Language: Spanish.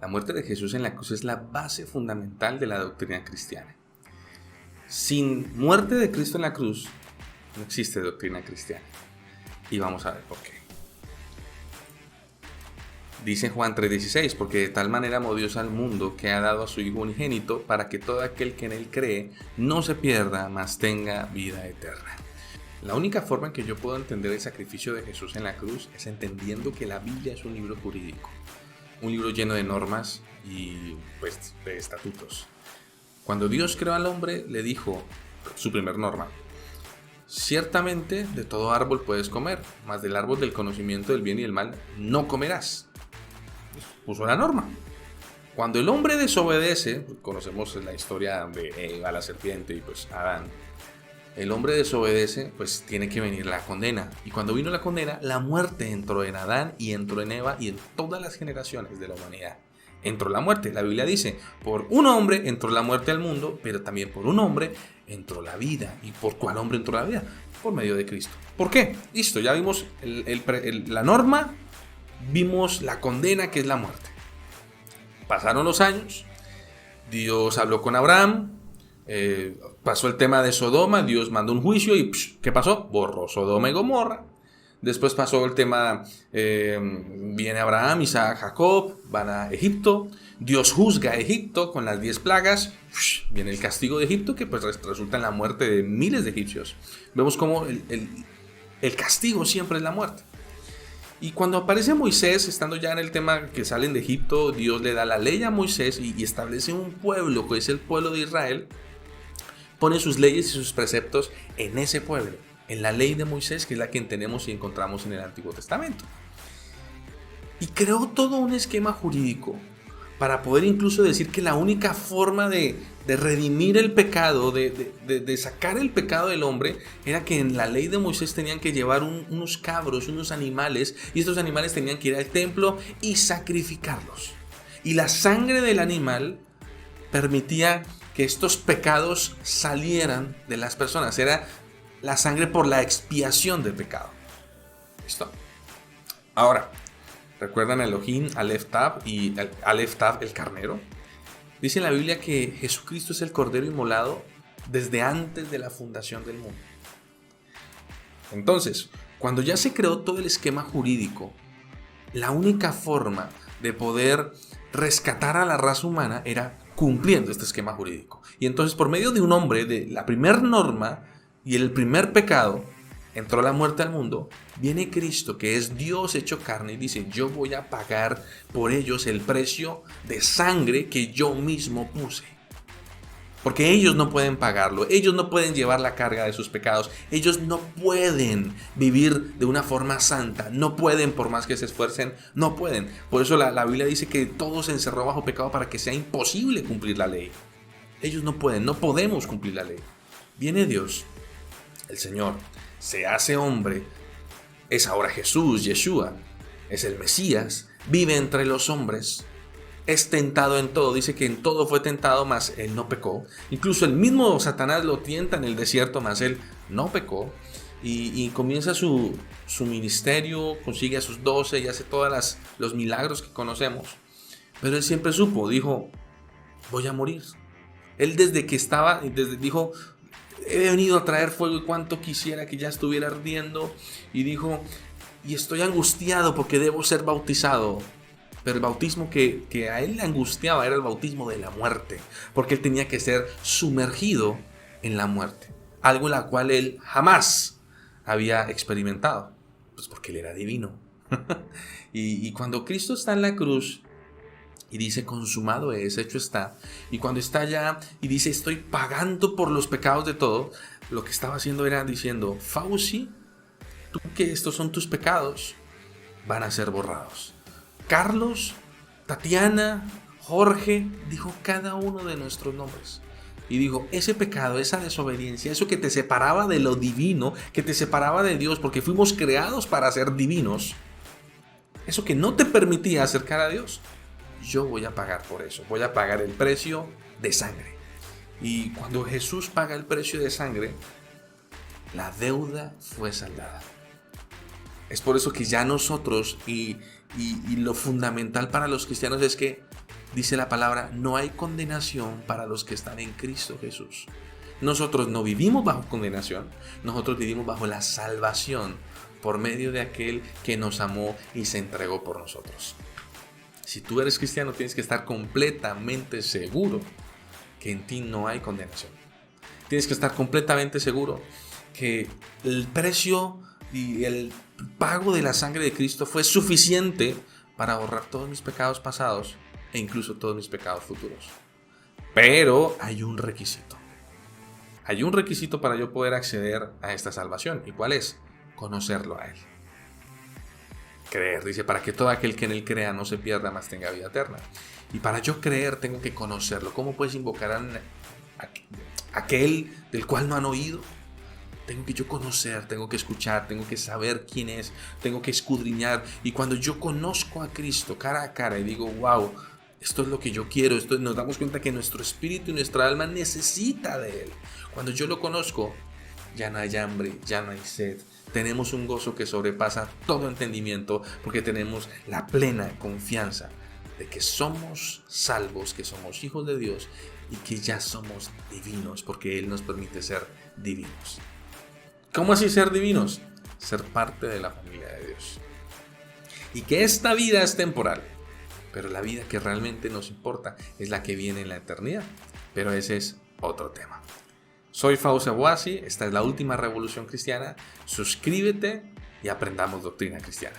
La muerte de Jesús en la cruz es la base fundamental de la doctrina cristiana. Sin muerte de Cristo en la cruz, no existe doctrina cristiana. Y vamos a ver por qué. Dice Juan 3:16, porque de tal manera amó Dios al mundo que ha dado a su Hijo unigénito para que todo aquel que en él cree no se pierda, mas tenga vida eterna. La única forma en que yo puedo entender el sacrificio de Jesús en la cruz es entendiendo que la Biblia es un libro jurídico, un libro lleno de normas y pues de estatutos. Cuando Dios creó al hombre, le dijo su primer norma: ciertamente de todo árbol puedes comer, mas del árbol del conocimiento del bien y del mal no comerás. Puso la norma. Cuando el hombre desobedece, conocemos la historia de Eva, la serpiente, y pues Adán. El hombre desobedece, pues tiene que venir la condena. Y cuando vino la condena, la muerte entró en Adán y entró en Eva y en todas las generaciones de la humanidad. Entró la muerte. La Biblia dice, por un hombre entró la muerte al mundo, pero también por un hombre entró la vida. ¿Y por cuál hombre entró la vida? Por medio de Cristo. ¿Por qué? Listo, ya vimos la norma, vimos la condena, que es la muerte. Pasaron los años, Dios habló con Abraham, pasó el tema de Sodoma, Dios mandó un juicio y ¿qué pasó? Borró Sodoma y Gomorra. Después pasó el tema, viene Abraham, Isaac, Jacob, van a Egipto, Dios juzga a Egipto con las 10 plagas, viene el castigo de Egipto que pues resulta en la muerte de miles de egipcios. Vemos cómo el castigo siempre es la muerte. Y cuando aparece Moisés, estando ya en el tema que salen de Egipto, Dios le da la ley a Moisés y establece un pueblo que es el pueblo de Israel, pone sus leyes y sus preceptos en ese pueblo, en la ley de Moisés, que es la que tenemos y encontramos en el Antiguo Testamento. Y creó todo un esquema jurídico para poder incluso decir que la única forma de redimir el pecado, de sacar el pecado del hombre, era que en la ley de Moisés tenían que llevar unos cabros, unos animales, y estos animales tenían que ir al templo y sacrificarlos. Y la sangre del animal permitía que estos pecados salieran de las personas. Era la sangre por la expiación del pecado. ¿Listo? Ahora, ¿recuerdan a Elohim, Aleph Tav y Aleph Tav, el carnero? Dice en la Biblia que Jesucristo es el cordero inmolado desde antes de la fundación del mundo. Entonces, cuando ya se creó todo el esquema jurídico, la única forma de poder rescatar a la raza humana era cumpliendo este esquema jurídico. Y entonces, por medio de un hombre, de la primer norma y el primer pecado, entró la muerte al mundo. Viene Cristo, que es Dios hecho carne, y dice: yo voy a pagar por ellos el precio de sangre que yo mismo puse. Porque ellos no pueden pagarlo, ellos no pueden llevar la carga de sus pecados, ellos no pueden vivir de una forma santa, no pueden, por más que se esfuercen, no pueden. Por eso la Biblia dice que todo se encerró bajo pecado para que sea imposible cumplir la ley. Ellos no pueden, no podemos cumplir la ley. Viene Dios, el Señor, se hace hombre, es ahora Jesús, Yeshua, es el Mesías, vive entre los hombres, es tentado en todo, dice que en todo fue tentado, mas él no pecó. Incluso el mismo Satanás lo tienta en el desierto, mas él no pecó. Y comienza su ministerio, consigue a sus 12 y hace todos los milagros que conocemos. Pero él siempre supo, dijo: voy a morir. Él desde que estaba, dijo: he venido a traer fuego y cuánto quisiera que ya estuviera ardiendo. Y dijo: y estoy angustiado porque debo ser bautizado. Pero el bautismo que a él le angustiaba era el bautismo de la muerte, porque él tenía que ser sumergido en la muerte, algo en la cual él jamás había experimentado, pues porque él era divino. y cuando Cristo está en la cruz y dice: consumado es, hecho está, y cuando está allá y dice: estoy pagando por los pecados de todo, lo que estaba haciendo era diciendo: Fauci, tú que estos son tus pecados, van a ser borrados. Carlos, Tatiana, Jorge, dijo cada uno de nuestros nombres. Y dijo: ese pecado, esa desobediencia, eso que te separaba de lo divino, que te separaba de Dios, porque fuimos creados para ser divinos, eso que no te permitía acercar a Dios, yo voy a pagar por eso. Voy a pagar el precio de sangre. Y cuando Jesús paga el precio de sangre, la deuda fue saldada. Es por eso que ya nosotros, y y lo fundamental para los cristianos es que, dice la palabra, no hay condenación para los que están en Cristo Jesús. Nosotros no vivimos bajo condenación, nosotros vivimos bajo la salvación por medio de aquel que nos amó y se entregó por nosotros. Si tú eres cristiano, tienes que estar completamente seguro que en ti no hay condenación. Tienes que estar completamente seguro que el precio y el pago de la sangre de Cristo fue suficiente para borrar todos mis pecados pasados e incluso todos mis pecados futuros. Pero hay un requisito. Hay un requisito para yo poder acceder a esta salvación. ¿Y cuál es? Conocerlo a Él. Creer, dice, para que todo aquel que en Él crea no se pierda, mas tenga vida eterna. Y para yo creer tengo que conocerlo. ¿Cómo puedes invocar a aquel del cual no han oído? Tengo que yo conocer, tengo que escuchar, tengo que saber quién es, tengo que escudriñar. Y cuando yo conozco a Cristo cara a cara y digo, wow, esto es lo que yo quiero, nos damos cuenta que nuestro espíritu y nuestra alma necesita de Él. Cuando yo lo conozco, ya no hay hambre, ya no hay sed. Tenemos un gozo que sobrepasa todo entendimiento porque tenemos la plena confianza de que somos salvos, que somos hijos de Dios y que ya somos divinos porque Él nos permite ser divinos. ¿Cómo así ser divinos? Ser parte de la familia de Dios. Y que esta vida es temporal, pero la vida que realmente nos importa es la que viene en la eternidad. Pero ese es otro tema. Soy Fausto Abuasi, esta es la última revolución cristiana. Suscríbete y aprendamos doctrina cristiana.